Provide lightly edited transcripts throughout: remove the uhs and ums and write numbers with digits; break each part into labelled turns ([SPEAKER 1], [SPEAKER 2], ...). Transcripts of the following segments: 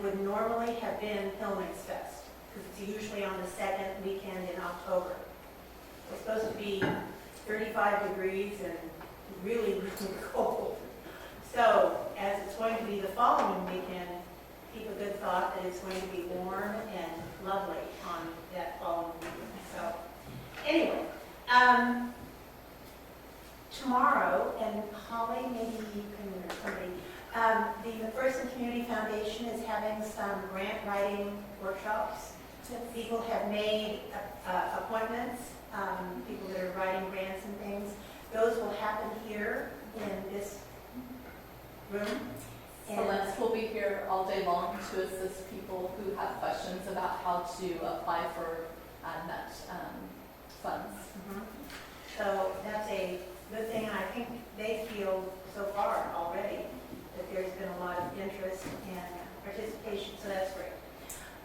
[SPEAKER 1] would normally have been Hillman's Fest, because it's usually on the second weekend in October. It's supposed to be 35 degrees and really, really cold. So, as it's going to be the following weekend, keep a good thought that it's going to be warm and lovely on that following weekend. So, anyway, tomorrow, and Holly, maybe you can, or somebody, the McPherson Community Foundation is having some grant writing workshops. People have made appointments, people that are writing grants and things. Those will happen here in this room.
[SPEAKER 2] Celeste will be here all day long to assist people who have questions about how to apply for that funds.
[SPEAKER 1] Mm-hmm. So that's a good thing, and I think they feel so far already that there's been a lot of interest and participation, so that's great.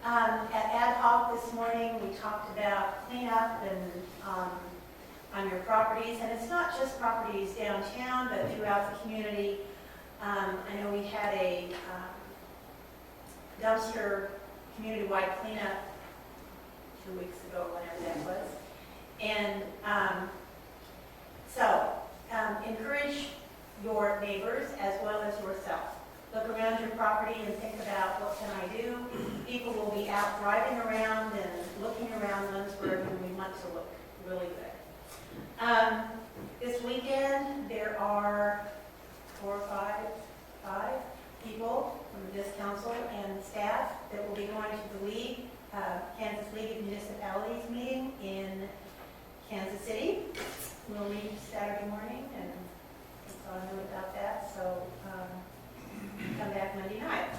[SPEAKER 1] At ad hoc this morning, we talked about cleanup and on your properties, and it's not just properties downtown, but throughout the community. I know we had a dumpster community-wide cleanup 2 weeks ago, whenever that was. And so encourage your neighbors as well as yourself. Look around your property and think about, what can I do? People will be out driving around and looking around Lindsborg, and we want to look really good. This weekend, there are 4 or 5 people from this council and staff that will be going to the League, Kansas League of Municipalities meeting in Kansas City. We'll meet Saturday morning, and that's all I know about that. So come back Monday night.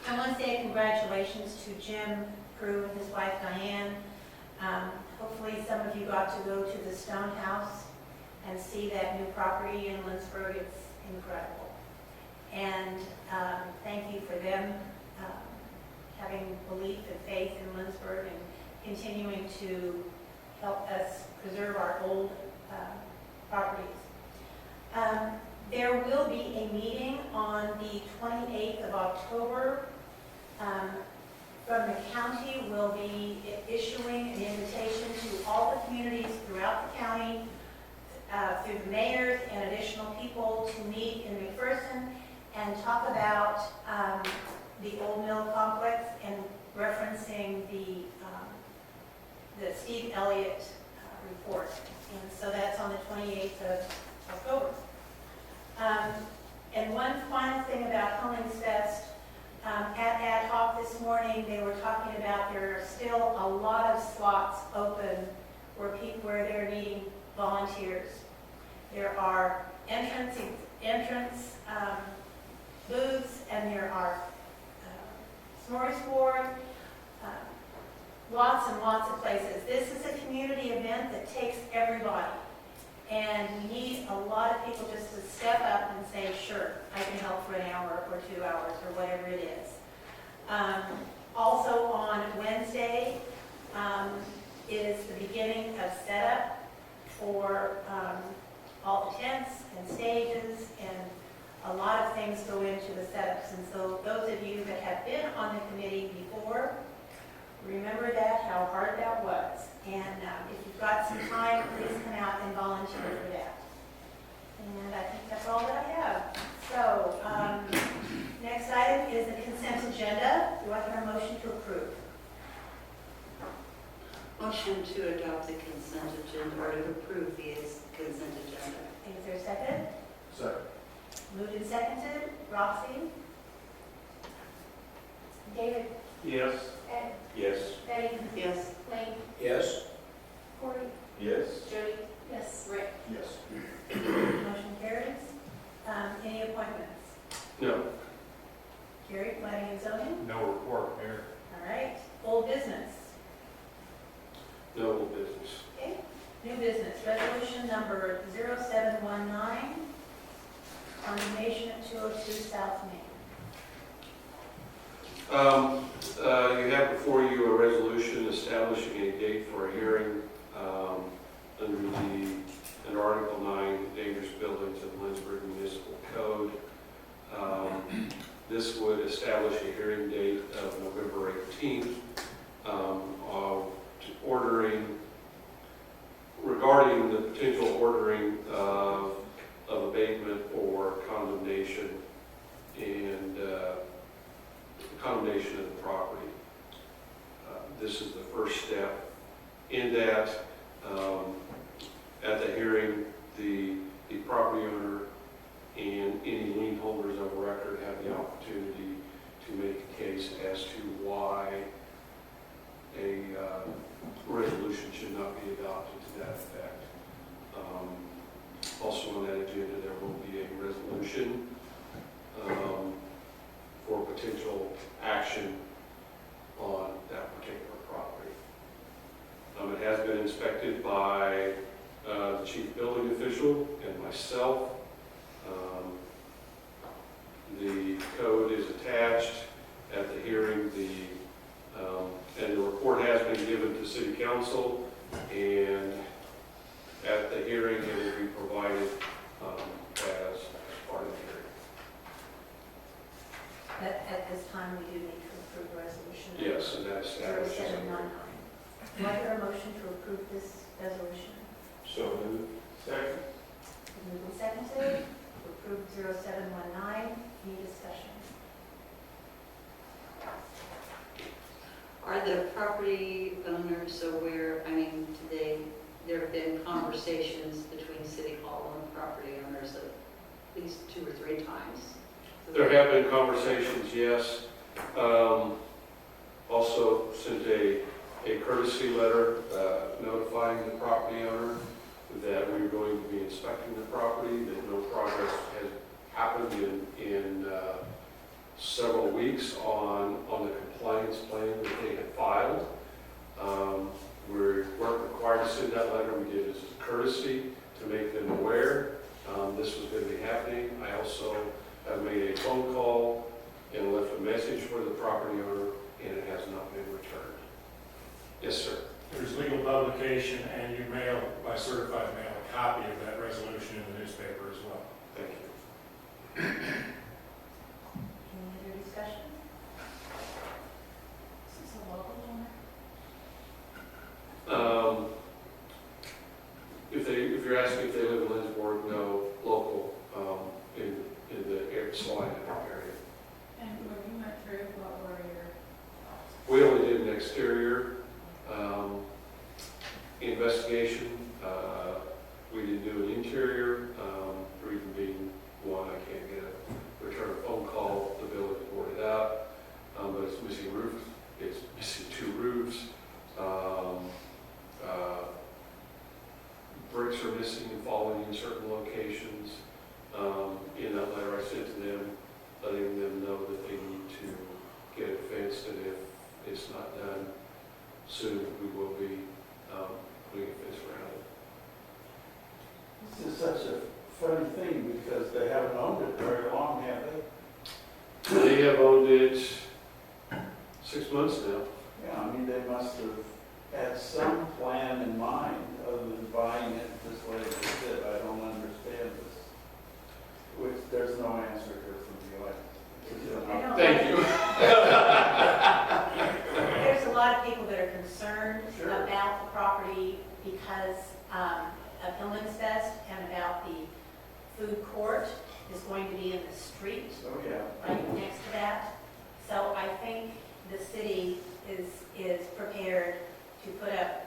[SPEAKER 1] I want to say congratulations to Jim Crew and his wife Diane. Hopefully some of you got to go to the Stone House and see that new property in Lindsborg. It's incredible. And thank you for them having belief and faith in Lindsborg and continuing to help us preserve our old properties. There will be a meeting on the 28th of October. From the county, we'll be issuing an invitation to all the communities throughout the county, through the mayors and additional people, to meet in McPherson and talk about the Old Mill Complex and referencing the Steve Elliott report. And so that's on the 28th of October. And one final thing about Hillman's Fest, at ad hoc this morning, they were talking about there are still a lot of slots open where they're needing volunteers. There are entrance booths, and there are smorgasbord, lots and lots of places. This is a community event that takes everybody, and we need a lot of people just to step up and say, sure, I can help for an hour or 2 hours or whatever it is. Also on Wednesday is the beginning of setup for all the tents and stages, and a lot of things go into the setups. And so those of you that have been on the committee before, remember that, how hard that was. And if you've got some time, please come out and volunteer for that. And I think that's all that I have. So next item is the consent agenda. Do I hear a motion to approve?
[SPEAKER 3] Motion to adopt the consent agenda, or to approve the consent agenda.
[SPEAKER 1] Is there a second?
[SPEAKER 4] Second.
[SPEAKER 1] Moved and seconded. Roxy? David?
[SPEAKER 4] Yes.
[SPEAKER 1] Ed?
[SPEAKER 4] Yes.
[SPEAKER 1] Betty?
[SPEAKER 3] Yes.
[SPEAKER 1] Wayne?
[SPEAKER 4] Yes.
[SPEAKER 1] Corey?
[SPEAKER 4] Yes.
[SPEAKER 1] Jody? Yes. Rick?
[SPEAKER 4] Yes.
[SPEAKER 1] Motion carries. Any appointments?
[SPEAKER 4] No.
[SPEAKER 1] Carrie, planning and zoning?
[SPEAKER 4] No report, Mayor.
[SPEAKER 1] All right. Old business?
[SPEAKER 4] No old business.
[SPEAKER 1] Okay. New business, resolution number 0719, condemnation at 202 South Main.
[SPEAKER 4] You have before you a resolution establishing a date for a hearing under an Article 9 dangerous buildings of the Lindsborg Municipal Code. This would establish a hearing date of November 18th of ordering, regarding the potential ordering of abatement or condemnation and condemnation of the property. This is the first step in that. At the hearing, the property owner and any lien holders of record have the opportunity to make a case as to why a resolution should not be adopted to that effect. Also on that agenda, there will be a resolution for potential action on that particular property. It has been inspected by the chief building official and myself. The code is attached at the hearing. And the report has been given to city council, and at the hearing it will be provided as part of the hearing.
[SPEAKER 1] At this time, we do need to approve the resolution.
[SPEAKER 4] Yes, and that establishes.
[SPEAKER 1] 0719. Do I hear a motion to approve this resolution?
[SPEAKER 4] So moved. Second.
[SPEAKER 1] Moved and seconded to approve 0719. Any discussion?
[SPEAKER 3] Are the property owners aware, there have been conversations between City Hall and the property owners at least 2 or 3 times?
[SPEAKER 4] There have been conversations, yes. Also sent a courtesy letter notifying the property owner that we were going to be inspecting the property, that no progress has happened in several weeks on the compliance plan that they had filed. We weren't required to send that letter. We did it as a courtesy to make them aware this was going to be happening. I also have made a phone call and left a message for the property owner, and it has not been returned. Yes, sir.
[SPEAKER 5] There's legal publication, and you mail, by certified mail, a copy of that resolution in the newspaper as well.
[SPEAKER 4] Thank you.
[SPEAKER 1] Any other discussion?
[SPEAKER 2] Is this a local one?
[SPEAKER 4] If you're asking if they live in Lindsborg, no, local, in the Salina area.
[SPEAKER 2] And when you went through, what were your thoughts?
[SPEAKER 4] We only did an exterior investigation. We didn't do an interior, the reason being, one, I can't get a return a phone call, the building boarded out, but it's missing roofs, it's missing 2 roofs. Bricks are missing and falling in certain locations. In that letter I sent to them, letting them know that they need to get it fenced, and if it's not done soon, we will be putting a fence around it.
[SPEAKER 6] This is such a funny thing because they haven't owned it very long, have they?
[SPEAKER 4] They have owned it 6 months now.
[SPEAKER 6] Yeah, I mean, they must have had some plan in mind other than buying it this way as they did. I don't understand this. Which, there's no answer here from the
[SPEAKER 1] I don't
[SPEAKER 4] Thank you.
[SPEAKER 1] There's a lot of people that are concerned
[SPEAKER 6] Sure.
[SPEAKER 1] about the property because of Hillman's Fest and about the food court is going to be in the street
[SPEAKER 6] Oh, yeah.
[SPEAKER 1] right next to that. So I think the city is prepared to put up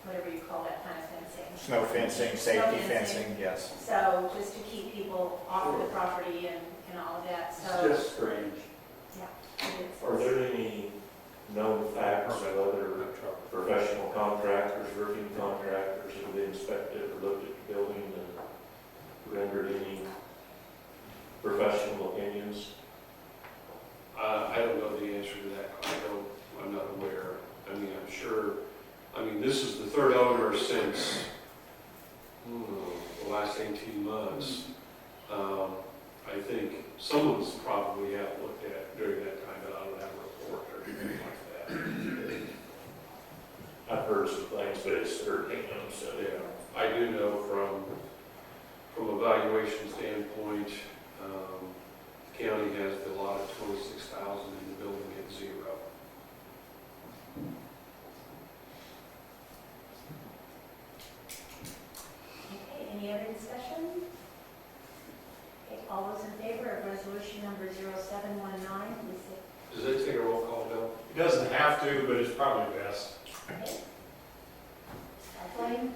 [SPEAKER 1] whatever you call that kind of fencing.
[SPEAKER 7] Snow fencing, safety fencing, yes.
[SPEAKER 1] So just to keep people off of the property and all of that, so.
[SPEAKER 6] It's just strange.
[SPEAKER 1] Yeah, it is.
[SPEAKER 8] Are there any known facts of other professional contractors, roofing contractors who have inspected or looked at the building and rendered any professional opinions?
[SPEAKER 4] I don't know the answer to that. I'm not aware. I mean, I'm sure, this is the 3rd owner since the last 18 months. I think someone's probably have looked at it during that time, but I don't have a report or anything like that.
[SPEAKER 8] I've heard some things, but it's hurting them, so.
[SPEAKER 4] Yeah, I do know from a valuation standpoint, County has the lot of 26,000 and the building at 0.
[SPEAKER 1] Okay, any other discussion? Okay, all those in favor of resolution number 0719, please say
[SPEAKER 4] Does that take a roll call, Bill?
[SPEAKER 5] It doesn't have to, but it's probably best.
[SPEAKER 1] okay. Kathleen?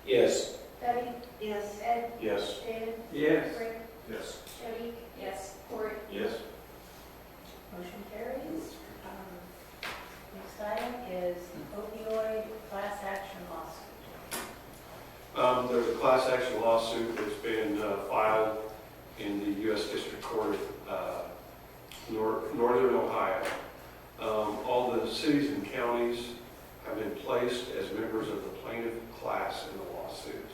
[SPEAKER 8] Yes.
[SPEAKER 1] Debbie?
[SPEAKER 3] Yes.
[SPEAKER 1] Ed?
[SPEAKER 8] Yes.
[SPEAKER 1] David?
[SPEAKER 6] Yes.
[SPEAKER 1] Rick?
[SPEAKER 5] Yes.
[SPEAKER 1] Jody? Yes. Cory?
[SPEAKER 8] Yes.
[SPEAKER 1] Motion carries. Next item is opioid class action lawsuit.
[SPEAKER 4] There's a class action lawsuit that's been filed in the U.S. District Court of Northern Ohio. All the cities and counties have been placed as members of the plaintiff class in the lawsuit.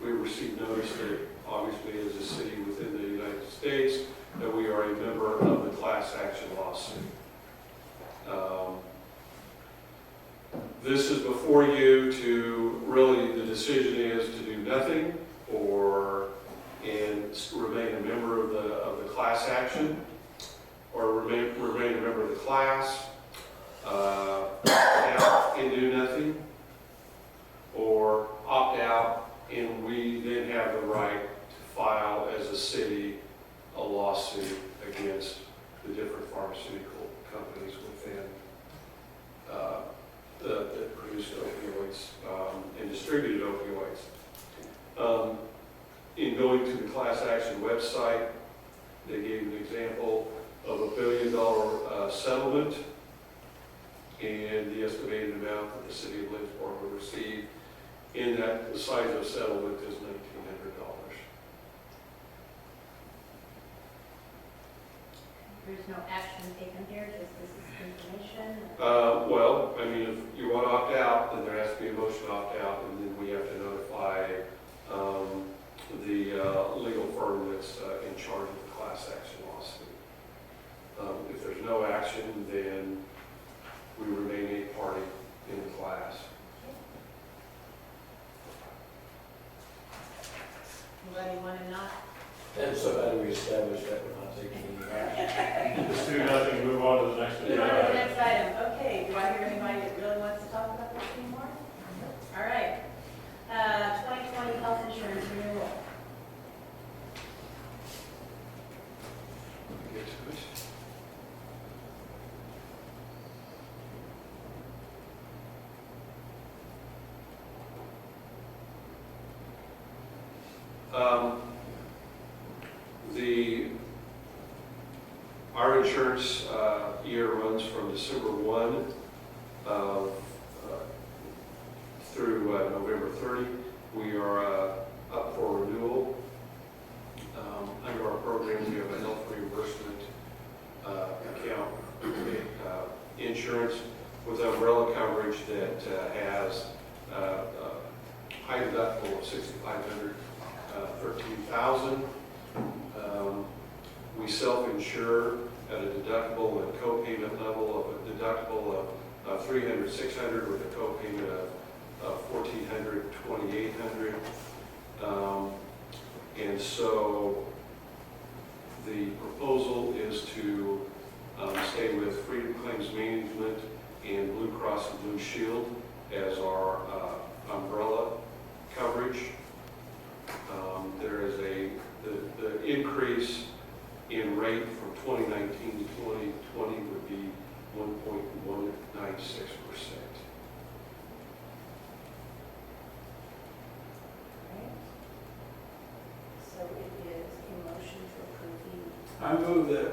[SPEAKER 4] We received notice that obviously as a city within the United States that we are a member of the class action lawsuit. This is before you to really, the decision is to do nothing and remain a member of the class action, or remain a member of the class, out and do nothing, or opt out, and we then have the right to file as a city a lawsuit against the different pharmaceutical companies within that produce opioids and distributed opioids. In going to the class action website, they gave an example of $1 billion settlement, and the estimated amount that the city of Lindsborg will receive in that, the size of settlement is $1,900.
[SPEAKER 1] There's no action taken here, just this is information.
[SPEAKER 4] Well, I mean, if you want to opt out, then there has to be a motion to opt out, and then we have to notify the legal firm that's in charge of the class action lawsuit. If there's no action, then we remain a party in the class.
[SPEAKER 1] Anybody want to not?
[SPEAKER 8] And so how do we establish that we're not taking any action?
[SPEAKER 5] Just do nothing, and move on to the next
[SPEAKER 1] Move on to the
[SPEAKER 5] agenda.
[SPEAKER 1] next item. Okay, do I hear anybody that really wants to talk about this anymore? All right. 2020 health insurance renewal.
[SPEAKER 4] Get to it. Our insurance year runs from December 1 through November 30. We are up for renewal. Under our program, we have a health reimbursement account, insurance with umbrella coverage that has high deductible of $6,500, $13,000. We self-insure at a deductible and co-payment level of a deductible of $300, $600 with a co-payment of $1,400, $2,800. And so the proposal is to stay with Freedom Claims Management and Blue Cross and Blue Shield as our umbrella coverage. There is the increase in rate from 2019 to 2020 would be 1.196%.
[SPEAKER 1] So it is a motion to approve
[SPEAKER 6] I move that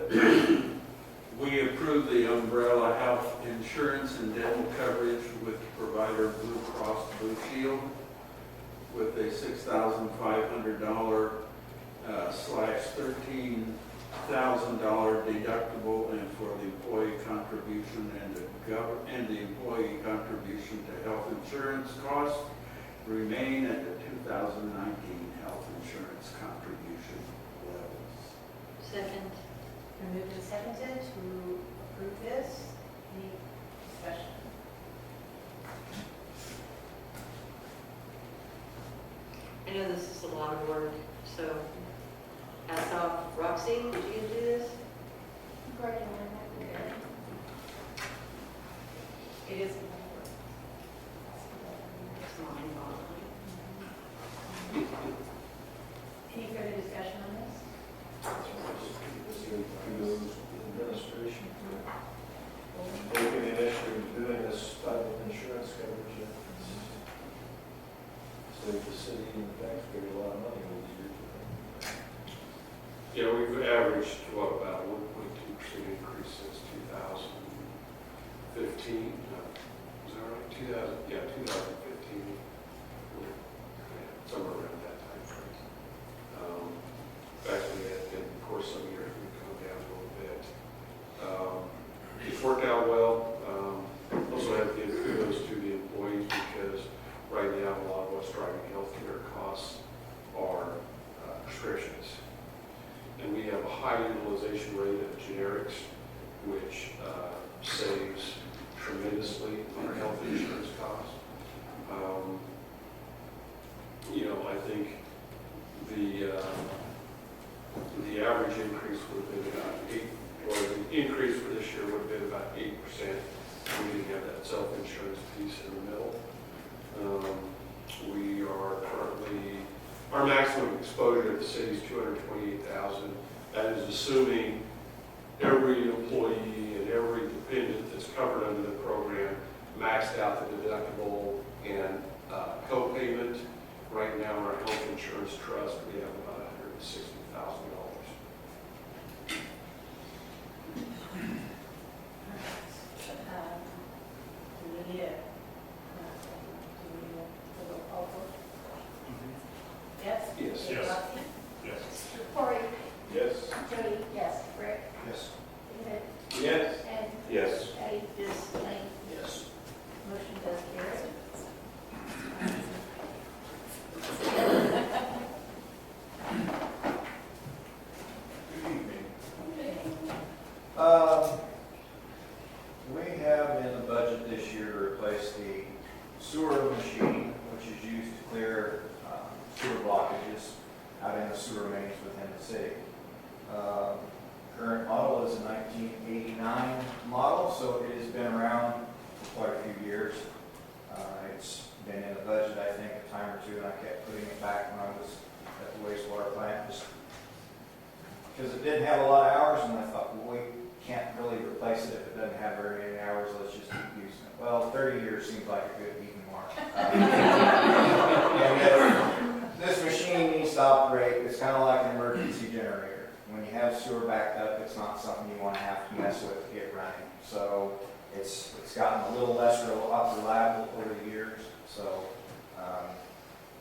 [SPEAKER 6] we approve the umbrella health insurance and dental coverage with provider Blue Cross Blue Shield with a $6,500 /$13,000 deductible, and for the employee contribution and the employee contribution to health insurance costs remain at the 2019 health insurance contribution levels.
[SPEAKER 3] Second.
[SPEAKER 1] Been moved and seconded to approve this. Any discussion?
[SPEAKER 3] I know this is a lot of work, so pass off, Roxy, did you do this?
[SPEAKER 1] It is.
[SPEAKER 3] It's mind-boggling.
[SPEAKER 1] Any further discussion on this?
[SPEAKER 8] Administration for taking the initiative of doing this type of insurance coverage. Save the city and the taxpayer a lot of money over the years.
[SPEAKER 4] Yeah, we've averaged, what, about 1.2% increase since 2015. Is that right? 2015. Yeah, somewhere around that time frame. Actually, and of course, some years we've come down a little bit. It's worked out well. Also have to give kudos to the employees because right now, a lot of what's driving healthcare costs are prescriptions. And we have a high utilization rate of generics, which saves tremendously on our health insurance costs. I think the average increase would have been about 8, or the increase for this year would have been about 8%. We didn't have that self-insurance piece in the middle. We are currently, our maximum exposure at the city is $228,000. That is assuming every employee and every dependent that's covered under the program maxed out the deductible and co-payment. Right now, in our health insurance trust, we have about $160,000.
[SPEAKER 1] Do we need a roll call vote? Yes?
[SPEAKER 4] Yes.
[SPEAKER 5] Yes.
[SPEAKER 1] Roxy?
[SPEAKER 5] Yes.
[SPEAKER 1] Cory?
[SPEAKER 8] Yes.
[SPEAKER 1] Jody? Yes. Rick?
[SPEAKER 7] Yes.
[SPEAKER 1] David?
[SPEAKER 6] Yes.
[SPEAKER 1] Ed?
[SPEAKER 8] Yes.
[SPEAKER 1] Patty? Yes. Lane?
[SPEAKER 7] Yes.
[SPEAKER 1] Motion does carry.
[SPEAKER 7] Good evening. We have in the budget this year to replace the sewer machine, which is used to clear sewer blockages out in the sewer mains within the city. Current model is a 1989 model, so it has been around for quite a few years. It's been in the budget, I think, a time or two, and I kept putting it back when I was at the wastewater plant, just because it didn't have a lot of hours, and I thought, well, we can't really replace it if it doesn't have very many hours, let's just keep using it. Well, 30 years seems like a good even mark. And this machine needs to operate, it's kind of like an emergency generator. When you have sewer backed up, it's not something you want to have to mess with to get running. So it's gotten a little less reliable over the years. So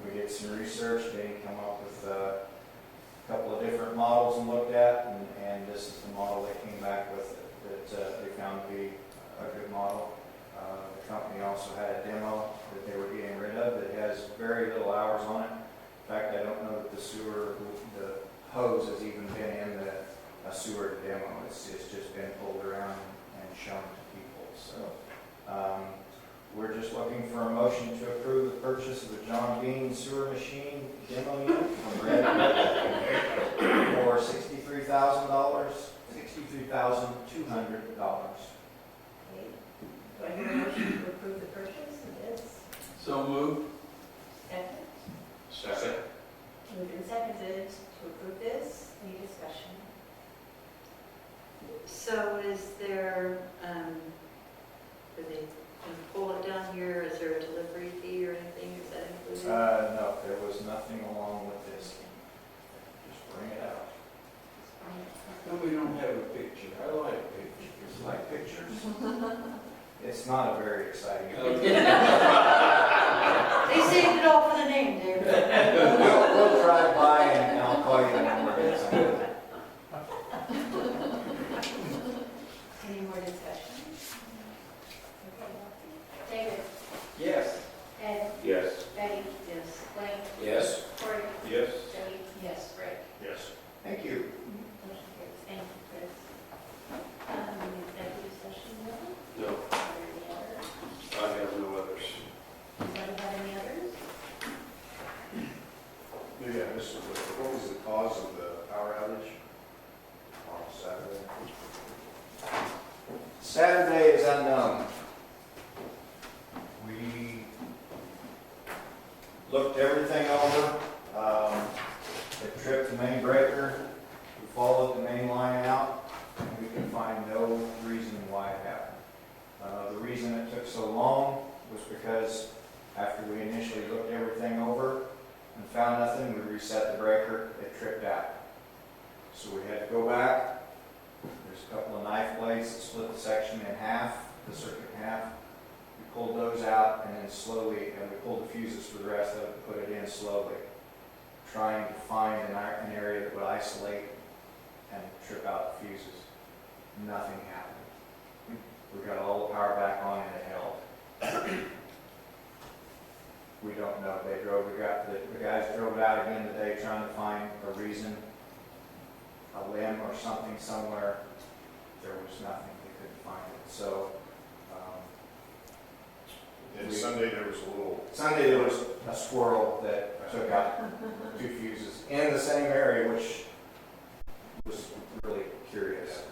[SPEAKER 7] we did some research, they come up with a couple of different models and looked at, and this is the model they came back with that they found to be a good model. The company also had a demo that they were getting rid of that has very little hours on it. In fact, I don't know that the hose has even been in a sewer demo. It's just been pulled around and shown to people. So we're just looking for a motion to approve the purchase of the John Bean sewer machine demo unit from Red for $63,200.
[SPEAKER 1] Okay. Do I hear a motion to approve the purchase of this?
[SPEAKER 6] So moved.
[SPEAKER 1] Second?
[SPEAKER 4] Second.
[SPEAKER 1] Moved and seconded to approve this. Any discussion?
[SPEAKER 3] So is there, are they going to pull it down here? Is there a delivery fee or anything? Is that included?
[SPEAKER 7] No, there was nothing along with this. Just bring it out.
[SPEAKER 6] No, we don't have a picture. I like pictures.
[SPEAKER 7] Like pictures? It's not a very exciting.
[SPEAKER 3] They saved it all for the name, David.
[SPEAKER 7] We'll drive by and I'll call you the number.
[SPEAKER 1] Any more discussion? Okay, Roxy? David?
[SPEAKER 6] Yes.
[SPEAKER 1] Ed?
[SPEAKER 8] Yes.
[SPEAKER 1] Betty?
[SPEAKER 3] Yes.
[SPEAKER 1] Lane?
[SPEAKER 7] Yes.
[SPEAKER 1] Cory?
[SPEAKER 8] Yes.
[SPEAKER 1] Jody? Yes. Rick?
[SPEAKER 5] Yes.
[SPEAKER 7] Thank you.
[SPEAKER 1] Motion carries. Thank you, Chris. Executive session, no?
[SPEAKER 4] No,
[SPEAKER 1] Are there any others?
[SPEAKER 4] I have no others.
[SPEAKER 1] Anybody have any others?
[SPEAKER 7] looked everything over. It tripped the main breaker. We followed the main line out, and we could find no reason why it happened. The reason it took so long was because after we initially looked everything over and found nothing, we reset the breaker, it tripped out. So we had to go back. There's a couple of knife blades that split the section in half, the circuit in half. We pulled those out and then slowly, and we pulled the fuses for the rest of it and put it in slowly, trying to find an area that would isolate and trip out the fuses. Nothing happened. We got all the power back on and it held. We don't know. The guys drove it out again today trying to find a reason, a limb or something somewhere. There was nothing. They couldn't find it. So,
[SPEAKER 9] And Sunday there was a little,
[SPEAKER 7] Sunday there was a squirrel that took out 2 fuses in the same area, which was really curious.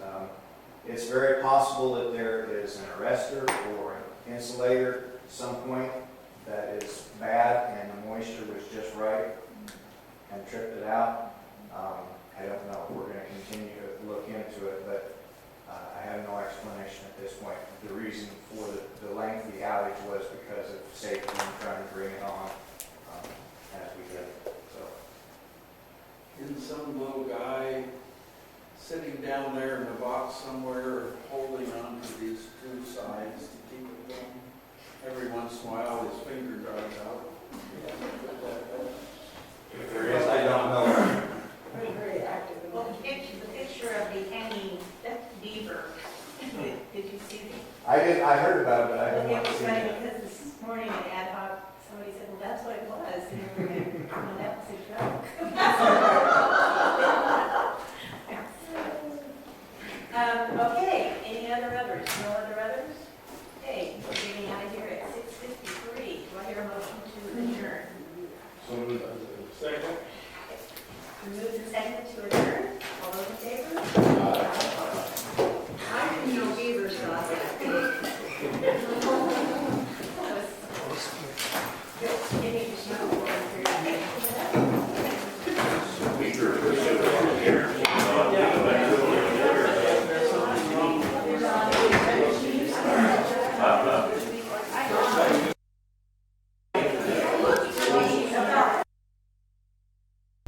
[SPEAKER 7] It's very possible that there is an arrestor or an insulator at some point that is bad and the moisture was just right and tripped it out. I don't know. We're going to continue to look into it, but I have no explanation at this point. The reason for the lengthy outage was because of safety and trying to bring it on as we did. So,
[SPEAKER 6] Isn't some little guy sitting down there in the box somewhere holding on to these 2 sides to keep it going? Every once in a while his finger dries out.
[SPEAKER 7] if there is, I don't know.
[SPEAKER 1] Very, very active. Well, the picture of the hanging beaver, did you see it?
[SPEAKER 7] I heard about it, but I didn't
[SPEAKER 1] It
[SPEAKER 7] want to
[SPEAKER 1] was
[SPEAKER 7] see
[SPEAKER 1] funny
[SPEAKER 7] it.
[SPEAKER 1] because this morning at ad hoc, somebody said, well, that's what it was. And we were like, "No, that was a joke." Okay, any other others? No other others? Okay, we're getting out of here at 6:53. Do I hear a motion to adjourn?
[SPEAKER 9] so moved. Second?
[SPEAKER 1] Moved and seconded to adjourn. All those in favor?
[SPEAKER 3] I didn't know beavers got that big.
[SPEAKER 1] That was